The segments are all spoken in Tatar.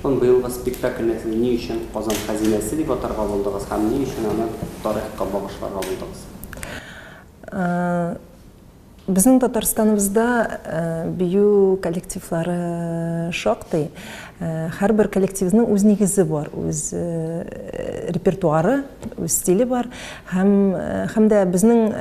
Быйылгы спектакльне ни өчен Казан хәзинәсе дип атарга булдыгыз һәм ни өчен аны тарихка багышларга булдыгыз? Безнең Татарстаныбызда бию коллективлары шактый. Һәрбер коллективның үз нигезе бар, үз репертуары, үз стиле бар. Һәм дә безнең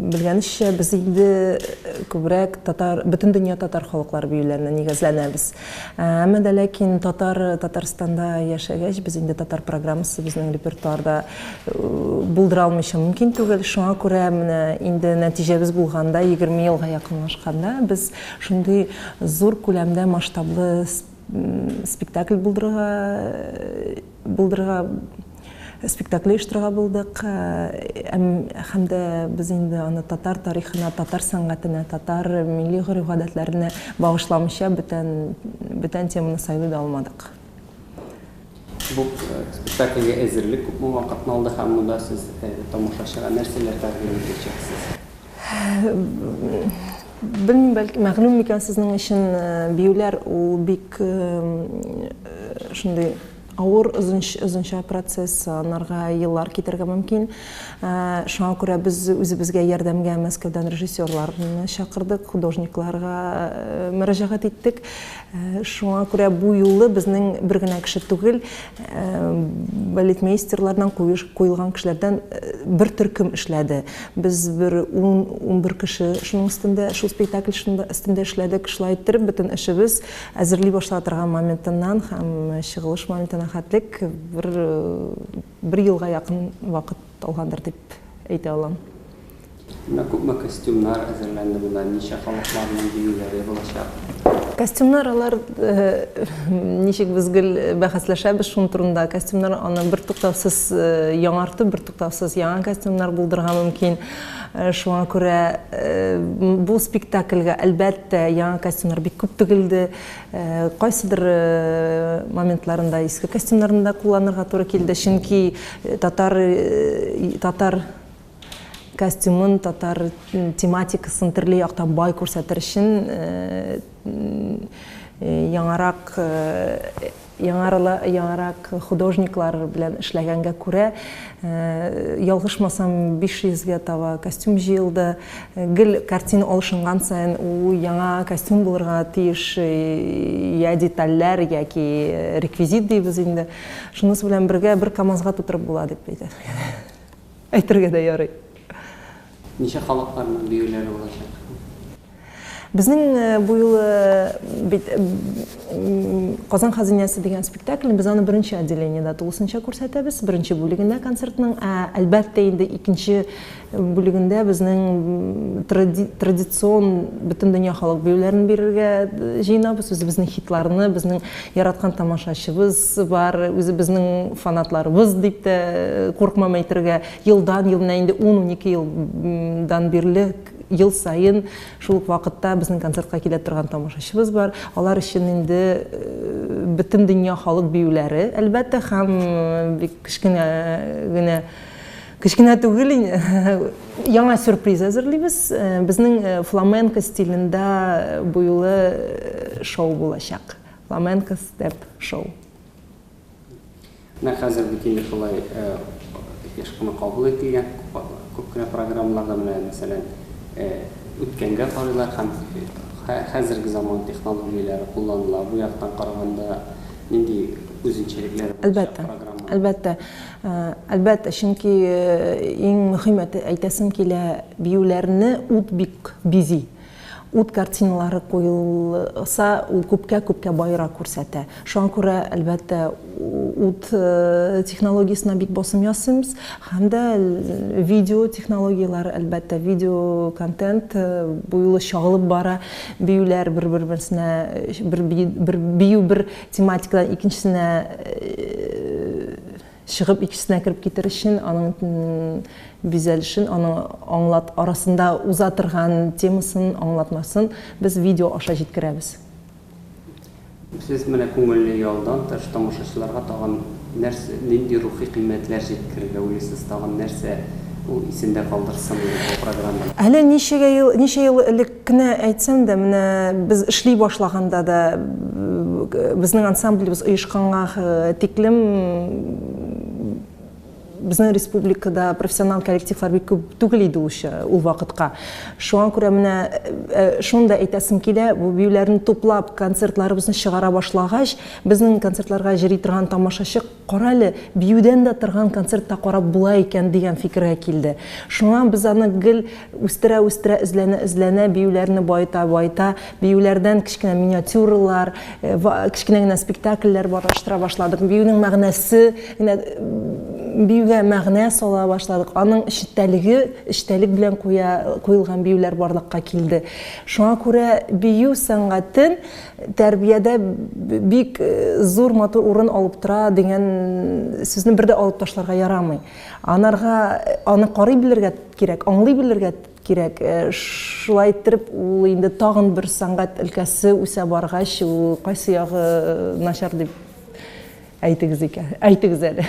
белгәнчә без инде күбрәк бөтен дөнья татар халыклары биюләренә нигезләнәбез. Әмма дә ләкин Татарстанда яшәгәч, без инде татар программасы безнең репертуарда булдыра алмыйча мөмкин түгел. Шуңа күрә менә инде нәтиҗәбез булганда 20 елга якынлашканда без шундый зур күләмдә масштаблы спектакль булдырырга спектакль оештырырга булдык. Һәм дә без инде аны татар тарихына, татар сәнгатенә, татар милли гореф-гадәтләренә багышламыйча бүтән теманы сайлый да алмадык. Бу спектакльгә әзерлек күпме вакытны алды һәм монда сез тамашачыга нәрсәләр тәкъдим итәчәксез? Белмим, бәлки мәгълүм микән сезнең өчен биюләр ул бик шундый авыр озынча процесс, анарга еллар китәргә мөмкин. Шуңа күрә без үзебезгә ярдәмгә Мәскәүдән режиссерларны чакырдык, художникларга мөрәҗәгать иттек. Шуңа күрә бу юлы безнең бер генә кеше түгел, балетмейстерлардан куелган кешеләрдән бер төркем эшләде. Без бер 10-11 кеше шуның өстендә, шул спектакль өстендә эшләдек. Шулай итеп, бөтен эшебез әзерли башлана торган моментыннан һәм чыгылыш моментына хәтлек бер елга якын вакыт алгандыр дип әйтә алам. Күпме костюмнар әзерләнде монда, ничә халыкларның биюләре булачак? Костюмнар алар ничек без гел бәхәсләшәбез шуның турында. Костюмнар аны бер туктаусыз яңартып, бер туктаусыз яңа костюмнар булдырырга мөмкин. Шуңа күрә бу спектакльгә әлбәттә яңа костюмнар бик күп тегелде. Кайсыдыр моментларында иске костюмнарны кулланырга туры килде, чөнки татар костюмын, татар тематикасын төрле яктан бай күрсәтер өчен яңарак художниклар белән эшләгәнгә күрә, ялгышмасам 500-гә таба костюм җыелды. Гел картина алышынган саен ул яңа костюм булырга тиеш я детальләр яки реквизит дибез инде. Шунысы белән бергә бер камазга тутырып була дип әйтергә дә ярый. Ничә халыкларның биюләре булачак? Безнең бу юлы Казан хәзинәсе дигән спектакль, без аны беренче отделениедә тулысынча күрсәтәбез. Беренче бүлегендә концертның, әлбәттә инде икенче бүлегендә безнең традицион бөтен дөнья халык биюләрен бирергә җыенабыз. Үзебезнең хитларны, безнең яраткан тамашачыбыз бар, үзебезнең фанатларыбыз дип тә куркмам әйтергә. Елдан-елына инде 10-12 елдан бирле ел сайын шул вакытта безнең концертка килә торган тамашачыбыз бар. Алар өчен инде бөтен дөнья халык биюләре, әлбәттә, һәм бик кечкенә түгел, яңа сюрприз әзерлибез. Безнең фламенко стилендә бу юлы шоу булачак. Фламенко степ шоу. Хәзер бит инде шулай ешкыны кабул ителгән, күп кенә программаларда менә мәсәлән үткәнгә карыйлар һәм хәзерге заман технологияләре кулланыла. Бу яктан караганда нинди үзенчәлекләр бар? Әлбәттә, чөнки иң мөһим әйтәсем килә, биюләрне ут бик бизи. Ут картиналары куелса, ул күпкә байрак күрсәтә. Шуңа күрә әлбәттә ут технологиясына бик басым ясыйбыз, һәм дә видео технологиялары, әлбәттә видео контент бу юлы чагылып бара. Биюләр бер-берсенә бер тематикадан икенчесенә чыгып, икенчесенә кирип китер өчен, аның бизәлешен, аның арасында уза торган темасын, аңлатмасын без видео аша җиткерәбез. Сез менә күңелле ялдан тамашачыларга тагын нәрсә, нинди рухи кыйммәтләр җиткерергә уйлыйсыз, тагын нәрсә ул исендә калдырсын бу программаны? Әле ничә ел элек кенә әйтсәм дә, менә без эшли башлаганда да безнең ансамблебез оешканга тиклем безнең республикада профессионал коллективлар бик күп түгел иде ул вакытка. Шуңа күрә менә шунда әйтәсем килә, бу биюләрне туплап концертларыбызны чыгара башлагач, безнең концертларга йөри торган тамашачы кара әле биюдән дә торган концертта карап була икән дигән фикергә килде. Шуңа без аны гел үстерә эзләнә биюләрне байта, биюләрдән кичкенә миниатюралар, кичкенә генә спектакльләр баштыра башладык. Биюнең мәгънәсе, биюгә мәгънә сала башладык. Аның эчтәлек белән куелган биюләр барлыкка килде. Шуңа күрә бию сәнгатен тәрбиядә бик зур матур урын алып тора дигән сүзне бердә алып ташларга ярамый. Аны карый белергә кирәк, аңлый белергә кирәк. Шулай итеп, ул инде тагын бер сәнгать өлкәсе үсә баргач, ул кайсы ягы начар дип әйтегез әле.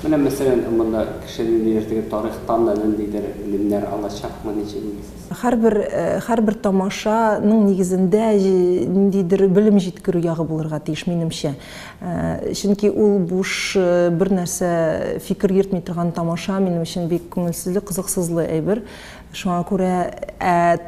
Менә мәсәлән, монда кешенең ертеге тарихтан да ниндидер илемнәр алачакмы ничегез? Һәрбер тамашаның нигезендә ниндидер белем җиткерү ягы булырга тиеш минемчә. Чөнки ул буш бер нәрсә фикер йөртми торган тамаша минем өчен бик күңелсезле, кызыксызлы әйбер. Шуңа күрә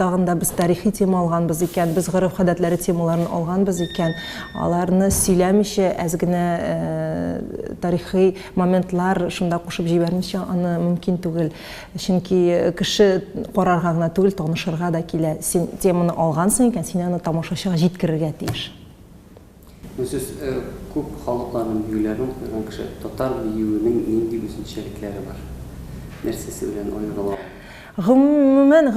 тагын да без тарихи тема алганбыз икән, без гореф-гадәтләре темаларын алганбыз икән, аларны сөйләмичә, әз генә тарихи моментлар шунда кушып җибәрмичә аны мөмкин түгел. Чөнки кеше карарга гына түгел, танышырга да килә. Син теманы алгансың икән, син аны тамашачыга җиткерергә тиеш. Сез күп халыкларның биюләрен күргән кеше, татар биюенең нинди үзенчәлекләре бар? Нәрсәсе белән аерыла? Гомумән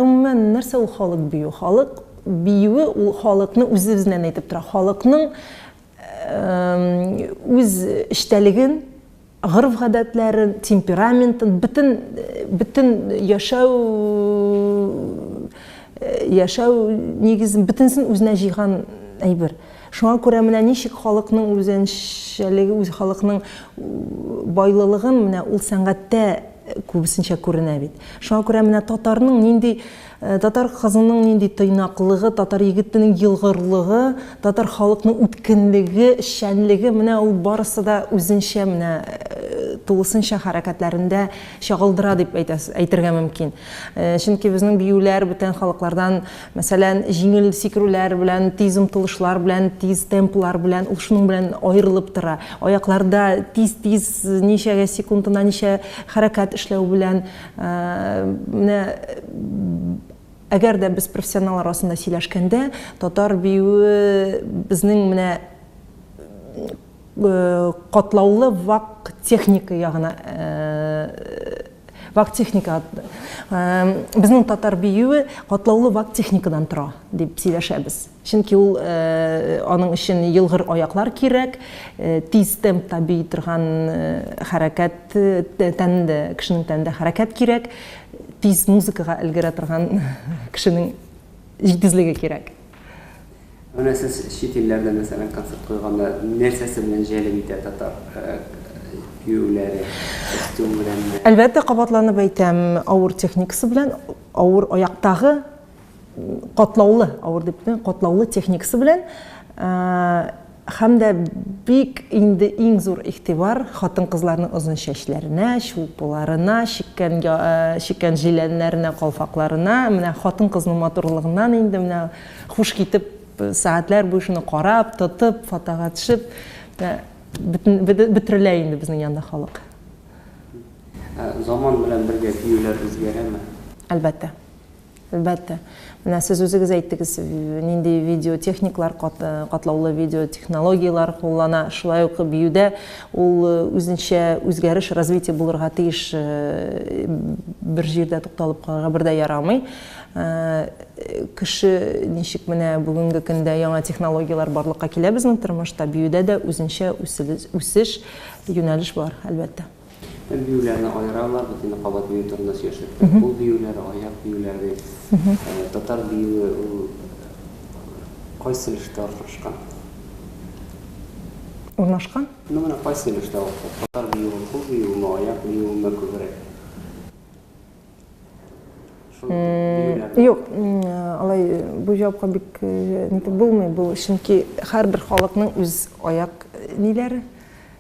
нәрсә ул халык бию? Халык биюе ул халыкны үзебезнән әйтеп тора. Халыкның үз эчтәлеген, гореф-гадәтләрен, темпераментын, бөтен яшәү нигезен бөтенсен үзенә җыйган әйбер. Шуңа күрә менә ничек халыкның үзенчәлеге, үз халыкның байлылыгын менә ул сәнгатьтә күбесенчә күренә бит. Шуңа күрә менә татар кызының нинди тыйнаклыгы, татар егетенең йылгырлыгы, татар халыкның үткенлеге, эшчәнлеге менә ул барысы да үзенчә менә тулысынча хәрәкәтләрендә чагылдыра дип әйтергә мөмкин. Чөнки безнең биюләр бүтән халыклардан, мәсәлән, җиңел сикерүләр белән, тиз омтылышлар белән, тиз темплар белән, ул шуның белән аерылып тора. Аякларда тиз ничәгә секундына ничә хәрәкәт эшләү белән менә әгәр дә без профессионаллар арасында сөйләшкәндә, татар биюе безнең менә катлаулы вак техника ягына безнең татар биюе катлаулы вак техникадан тора дип сөйләшәбез. Чөнки ул аның өчен йылгыр аяклар кирәк, тиз темпта бии торган хәрәкәт кешенең тәнендә хәрәкәт кирәк, тиз музыкага өлгерә торган кешенең җитезлеге кирәк. Менә сез чит илләрдә мәсәлән концерт куйганда нәрсәсе белән җәлеп итә татар биюләре, костюм белән? Әлбәттә, кабатланып әйтәм, авыр техникасы белән, авыр аяктагы катлаулы техникасы белән, һәм дә бик инде иң зур игътибар хатын-кызларның озын чәчләренә, чулпыларына, чиккән җиләннәренә, калфакларына, менә хатын-кызның матурлыгыннан инде менә хуш китеп сәгатьләр буе шуны карап, тотып, фотога төшеп, бөтерелә инде безнең янда халык. Заман белән бергә биюләр үзгәрәме? Әлбәттә. Менә сез үзегез әйттегез, нинди видеотехниклар, катлаулы видеотехнологиялар куллана. Шулай ук биюдә ул үзенчә үзгәреш, развитие булырга тиеш, бер җирдә тукталып калырга бердә ярамый. Кеше ничек менә бүгенге көндә яңа технологиялар барлыкка килә безнең тормышта, биюдә дә үзенчә үсеш, юнәлеш бар, әлбәттә. Биюләрне аералар, бөтен кабат бию турында сөйләшеп. Бу биюләр, аяк биюләре, татар биюе кайсы өлештә урнашкан? Менә кайсы өлештә татар биюе, аяк биюе күбрәк? Юк, алай бу жауапка бик нитеп булмый. Бу чөнки һәрбер халыкның үз аяк ниләре,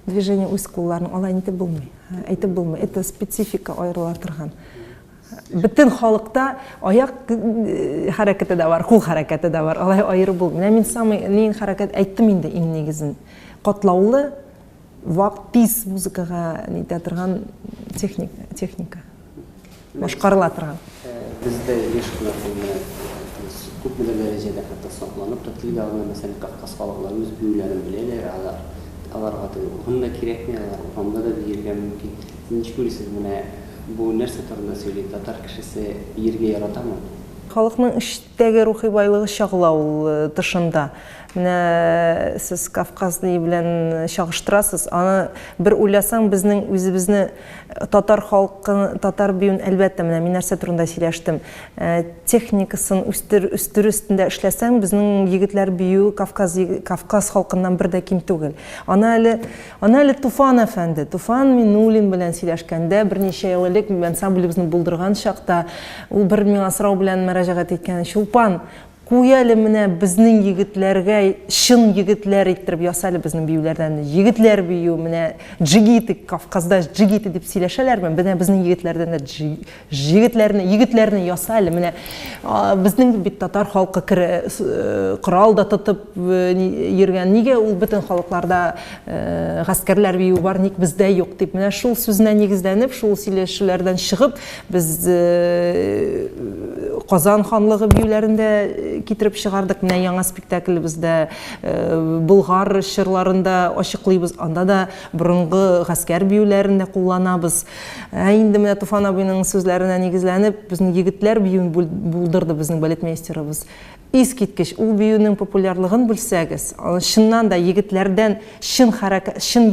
движение үз кулларын алай нитеп булмый. Әйтеп булмый. Это специфика аерыла торган. Бөтен халыкта аяк хәрәкәте дә бар, кул хәрәкәте дә бар. Алай аеры булмый. Мин самый нин хәрәкәт әйттем инде иң нигезен. Катлаулы, вак, тиз музыкага нитә торган техника. Башкарыла торган. Bizde ilişkiler күпмедер дәрәҗәдә хәтта сакланып, тилгә алган мәсәлән Кавказ халыкларыбыз büyülәрен беләләр, аларга да кирәкми, анда да биергә мөмкин. Ничек күрәсез, менә бу нәрсә турында сөйли, татар кешесе биергә яратамы? Халыкның эштәге рухи байлыгы чагылау тышында. Менә сез Кавказны белән чагыштырасыз. Аны бер уйласаң, безнең үзебезне татар халкын, татар биюен әлбәттә менә мин нәрсә турында сөйләштем. Техникасын үстерү өстендә эшләсәң, безнең егетләр бию Кавказ халкыннан бер дә ким түгел. Аны әле Туфан әфәнде, Туфан Минуллин белән сөйләшкәндә, берничә ел элек ансамблебезне булдырган чакта, ул бер миңа сорау белән мөрәҗәгать иткән. Чулпан, куялы менә безнең егетләргә, шын егетләр иттереп ясалы безнең биюләрдән. Егетләр бию менә джигиты, Кавказда джигиты дип сөйләшәләрме? Менә безнең егетләрдән дә егетләрне ясалы. Менә безнең бит татар халкы корал да тотып йөргән. Нигә ул бөтен халыкларда гаскәрләр бию бар, ник бездә юк дип. Менә шул сүзенә нигезләнеп, шул сөйләшүләрдән чыгып, без Казан ханлыгы биюләрендә китереп чыгардык. Менә яңа спектаклебездә Болгар чырларында ачыклыйбыз. Анда да борынгы гаскәр биюләрендә кулланабыз. Инде менә Туфан абыйның сүзләренә нигезләнеп, безнең егетләр биюен булдырды безнең балетмейстерыбыз. Искиткеч, ул биюнең популярлыгын белсәгез, шыннан да егетләрдән шын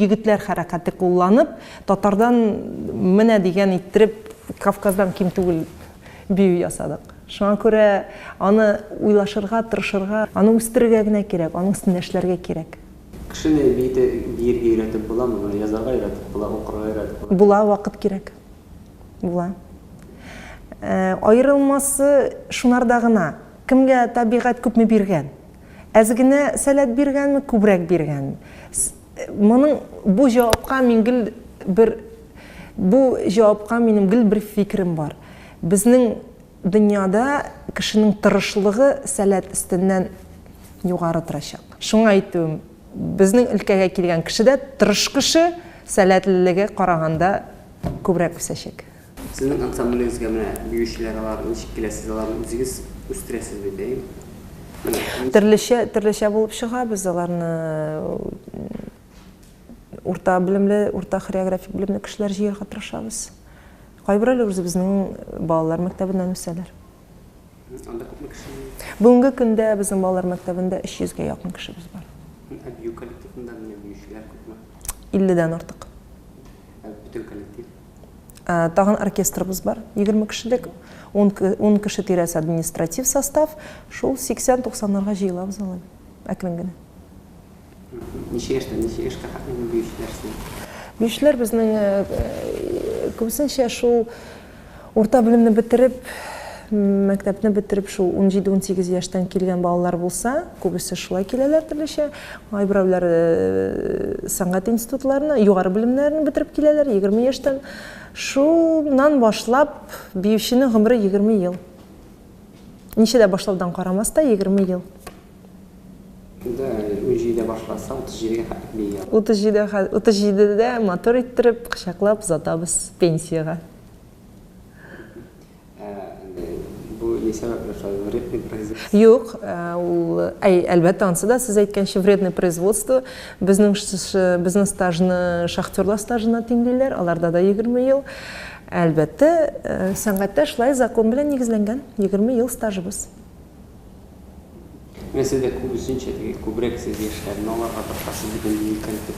егетләр хәрәкәте кулланып, татардан менә дигән иттереп Кавказдан ким түгел бию ясадык. Шуңа күрә аны уйлашырга, тырышырга, аны үстерергә генә кирәк, аның өстендә эшләргә кирәк. Кешене биергә өйрәтеп буламы, язарга өйрәтеп була, укырга өйрәтеп була. Була, вакыт кирәк. Була. Аерылмасы шунарда гына. Кемгә табигать күпме биргән? Әз генә сәләт биргәнме, күбрәк биргәнме? Моның бу җавапка минем гел бер фикерем бар. Безнең дөньяда кешенең тырышлыгы сәләт өстеннән югары торачак. Шуңа әйтүем, безнең өлкәгә килгән кешедә тырыш кеше сәләтлелеге караганда күбрәк үсәчәк. Сезнең ансамблегезгә менә биючеләр алар ничек киләсез, аларны үзегез үстерәсез бит, Төрлечә булып чыга, без аларны урта белемле, урта хореографик белемле кешеләр җыярга тырышабыз. Кайберләр үзебезнең балалар мәктәбеннән үсәләр. Анда күпме кеше? Бүгенге көндә безнең балалар мәктәбендә 300-гә якын кешебез бар. Бию коллективында биючеләр күпме? 50-дән артык. Бүтән коллектив? Тагын оркестрыбыз бар, 20 кешелек, 10 кеше тирәсе административ состав, шул 80-90-ларга җыелабыз алай, әкрен генә. Ничә яшькә хакында биючеләр? Биючеләр безнең күбесенчә шул урта белемне бетереп, мәктәпне бетереп, шул 17-18 яшьтән килгән балалар булса, күбесе шулай киләләр төрлечә. Айбрәүләр сәнгать институтларына, югары белемнәрне бетереп киләләр 20 яшьтән. Шуннан башлап биюченең гомере 20 ел. Ничәдә башлаудан карамаста 20 ел. Да, 17-дә башласа 37-гә хәтлек бия. 37-дә мотор иттереп, кычаклап озатабыз пенсияга. Бу ни сәбәпле вредный производство? Юк, әлбәттә ансы да сез әйткәнчә вредный производство. Безнең стажны шахтерлар стажына тиңлиләр, аларда да 20 ел. Әлбәттә, сәнгатьтә шулай закон белән нигезләнгән 20 ел стажыбыз. Мен сездә күбесенчә күбрәк сез яшьләрне аларга тырышасыз дигән коллектив.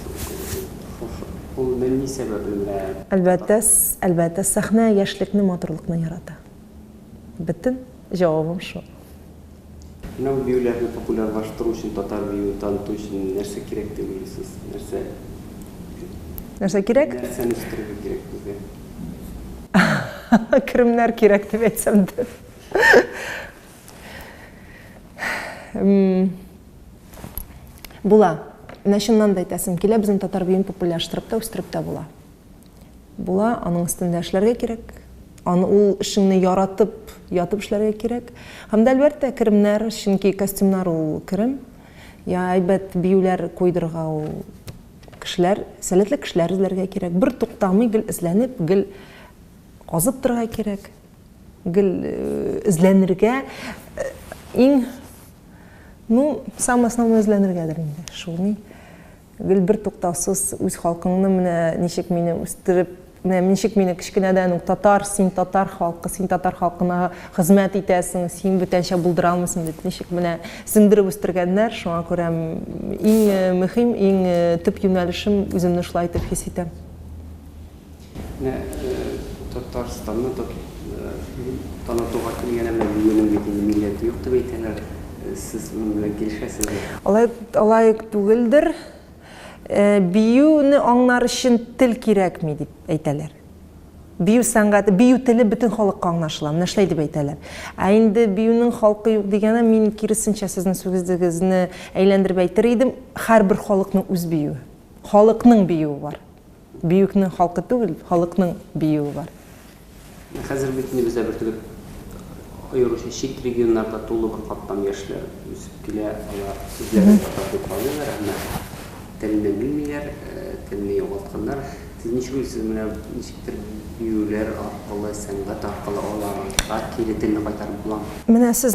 Ул ни сәбәпле? Әлбәттә, сәхнә яшьлекне, матурлыкны ярата. Бөтен җавабым шул. Менә биюләрне популярлаштыру өчен, татар биюен таныту өчен нәрсә кирәк дип уйлыйсыз? Нәрсә кирәк? Нәрсәне үстерергә кирәк безгә? Керемнәр кирәк дип әйтсәм дә. Була. Менә шуннан да әйтәсем килә, безнең татар биюен популярлаштырып та, үстереп тә була. Була, аның өстендә эшләргә кирәк. Аны ул эшеңне яратып, ятып эшләргә кирәк. Һәм дә әлбәттә керемнәр, чөнки костюмнар ул керем. Я әйбәт биюләр койдырга ул кешеләр, сәләтле кешеләр эзләргә кирәк. Бер туктамый гел эзләнеп, гел казып торырга кирәк. Гел эзләнергә иң самое основное эзләнергәдер инде. Шул ни? Гел бер туктаусыз үз халкыңны менә ничек мине үстереп, менә ничек мине кичкенәдән үк син татар халкына хезмәт итәсең, син бүтәнчә булдыра алмыйсың дип ничек менә сеңдереп үстергәннәр. Шуңа күрә иң мөһим, иң төп юнәлешем үземне шулай итеп хис итәм. Татарстанны танытуга килгән минем милләте юк дип әйтәләр. Сез белән килешәсезме? Алай түгелдер. Биюне аңлар өчен тел кирәкми дип әйтәләр. Бию сәнгате, бию теле бөтен халыкка аңлашыла. Менә шулай дип әйтәләр. Ә инде биюнең халкы юк дигәндә мин киресенчә сезнең сүзегезне әйләндереп әйтер идем. Һәрбер халыкның үз биюе. Халыкның биюе бар. Биюкнең халкы түгел, халыкның биюе бар. Хәзер бит бездә бер түгел аеруча чит регионнарда тулы бер каттан яшьләр үсеп килә, алар сүзләрне татарлап калалар, әмма телне белмиләр, телне югалтканнар. Сез ничек уйлыйсыз, менә ничектер биюләр аркылы, сәнгать аркылы аларга кире телне кайтарып буламы? Менә сез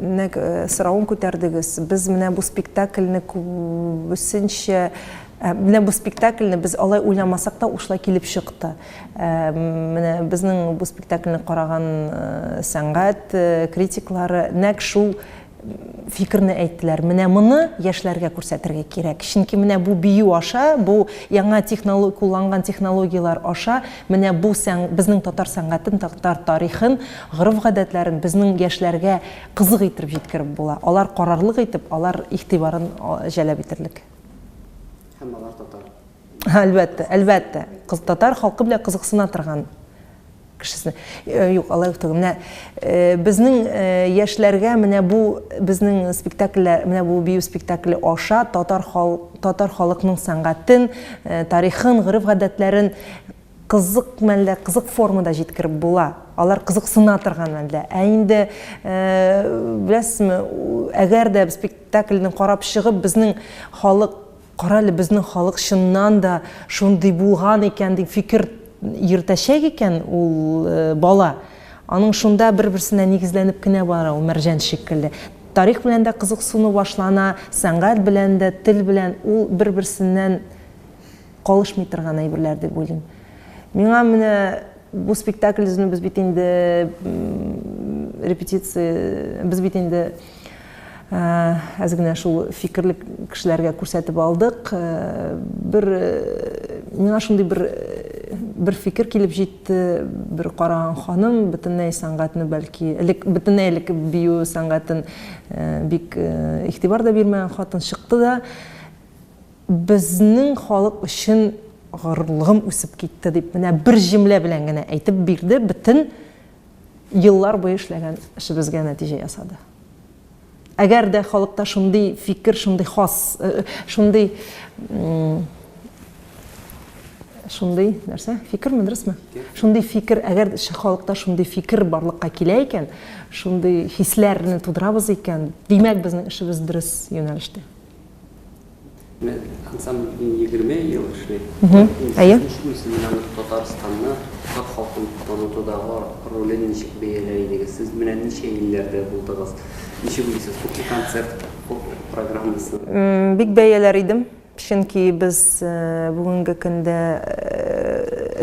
нәк сорауын күтәрдегез. Без менә бу спектакльне күбесенчә менә бу спектакльне без алай уйламасак та ушулай килеп чыкты. Менә безнең бу спектакльне караган сәнгать критиклары нәк шул фикерне әйттеләр. Менә моны яшьләргә күрсәтергә кирәк. Чөнки менә бу бию аша, бу яңа кулланган технологиялар аша, менә бу безнең татар сәнгатен, татар тарихын, гореф-гадәтләрен безнең яшьләргә кызык итеп җиткереп була. Алар карарлык итеп, алар игътибарын җәлеп итерлек. Һәм алар татар. Әлбәттә. Татар халкы белән кызыксына торган кешесен. Юк, алай түгел. Менә безнең яшьләргә менә бу безнең спектакльләр, менә бу бию спектакле аша татар халыкның сәнгатен, тарихын, гореф-гадәтләрен кызык мәлдә, кызык формада җиткереп була. Алар кызыксына торган мәлдә. Ә инде беләсезме, әгәр дә спектакльне карап чыгып, безнең халык Каралы безнең халык чыннан да шундый булган икән дип фикер йөртәчәк икән ул бала. Аның шунда бер-берсенә нигезләнеп кенә бара, ул мәрҗән шикелле. Тарих белән дә кызыксыну башлана, сәнгать белән дә, тел белән ул бер-берсеннән калышмый торган әйберләр дип уйлыйм. Миңа менә бу спектакльне без бит инде репетиция, без бит инде әзгенә шул фикерлек кешеләргә күрсәтеп алдык. Миңа шундый бер фикер килеп җитте, бер караган ханым бөтенләй сәнгатьне бәлки, бөтенләй бию сәнгатен бик игътибар да бирмәгән хатын чыкты да, безнең халык өчен горурлыгым үсеп китте дип менә бер җөмлә белән генә әйтеп бирде, бөтен еллар буе эшләгән эшебезгә нәтиҗә ясады. Әгәр дә халыкта шундый фикер, шундый хас, шундый нәрсә? Фикерме, дөресме? Шундый фикер, әгәр халыкта шундый фикер барлыкка килә икән, шундый хисләрне тудырабыз икән, димәк безнең эшебез дөрес юнәлештә. Мен ансамбль 20 ел эшләп. Әйе. Татарстанны татар халкын танытудагы ролен ничек бәяләр идегез? Сез менә ничә илләрдә булдыгыз? Ничек уйлыйсыз? Күп концерт, күп программасы? Бик бәяләр идем. Чөнки без бүгенге көндә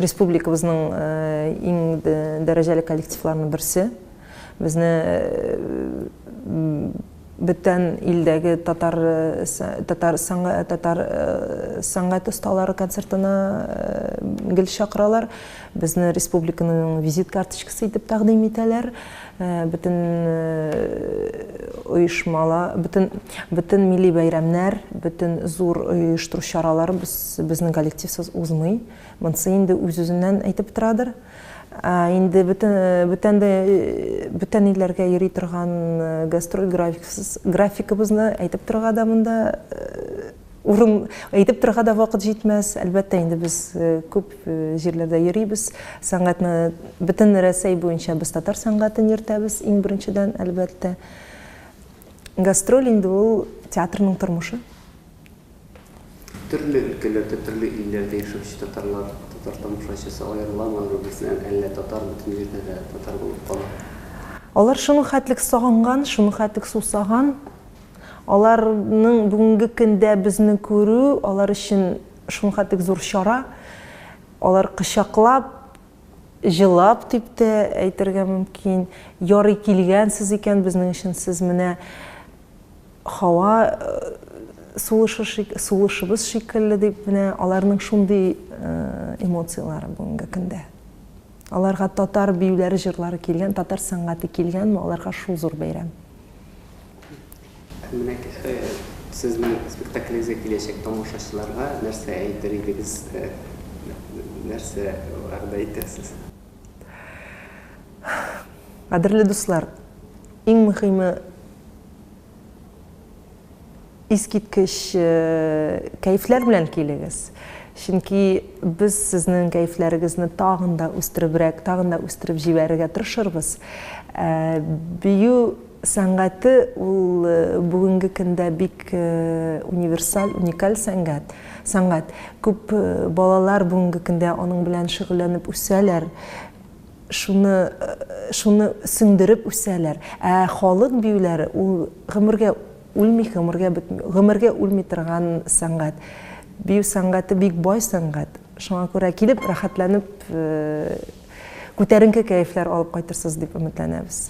республикабызның иң дәрәҗәле коллективларының берсе. Безне бөтен илдәге татар сәнгать осталары концертына гел чакыралар. Безне республиканың визит карточкасы итеп тәкъдим итәләр. Бөтен оешмалар, бөтен милли бәйрәмнәр, бөтен зур оештыру чаралары безнең коллективсыз узмый. Монысы инде үз-үзеннән әйтеп торадыр. Инде бүтән илләргә йөри торган гастроль графикыбызны әйтеп торырга да монда урын, әйтеп торырга да вакыт җитмәс. Әлбәттә, инде без күп җирләрдә йөрибез. Сәнгатьне бөтен Рәсәй буенча без татар сәнгатен йөртәбез, иң беренчедән, әлбәттә. Гастроль инде ул театрның тормышы. Төрле өлкәләрдә, төрле илләрдә яшәүче татарлар, татар тамашачысы аерыламы, безнең әллә татар бөтен җирдә дә татар булып кала? Алар шуның хәтлек сагынган, шуның хәтлек сусаган. Аларның бүгенге көндә безне күрү, алар өчен шуның хәтлек зур чара. Алар кычаклап, җылап дип тә әйтергә мөмкин. Ярый килгәнсез икән безнең өчен, сез менә һава сулышыбыз шикелле дип менә аларның шундый эмоциялары бүгенге көндә. Аларга татар биюләре, җырлары килгән, татар сәнгате килгәнме, аларга шул зур бәйрәм. Менә сез спектакльгә киләчәк тамашачыларга нәрсә әйтер идегез, нәрсә вәгъдә итәсез? Кадерле дуслар, иң мөһиме искиткеч кайфлар белән килегез. Чөнки без сезнең кайфларыгызны тагын да үстеребрәк, тагын да үстереп җибәрергә тырышырбыз. Бию сәнгате ул бүгенге көндә бик универсаль, уникаль сәнгать. Күп балалар бүгенге көндә аның белән шөгыльләнеп үсәләр. Шуны сеңдереп үсәләр. Халык биюләре ул гомергә үлми, гомергә үлми торган сәнгать. Бию сәнгате бик бай сәнгать. Шуңа күрә килеп, рәхәтләнеп, күтәренке кайфлар алып кайтырсыз дип өметләнәбез.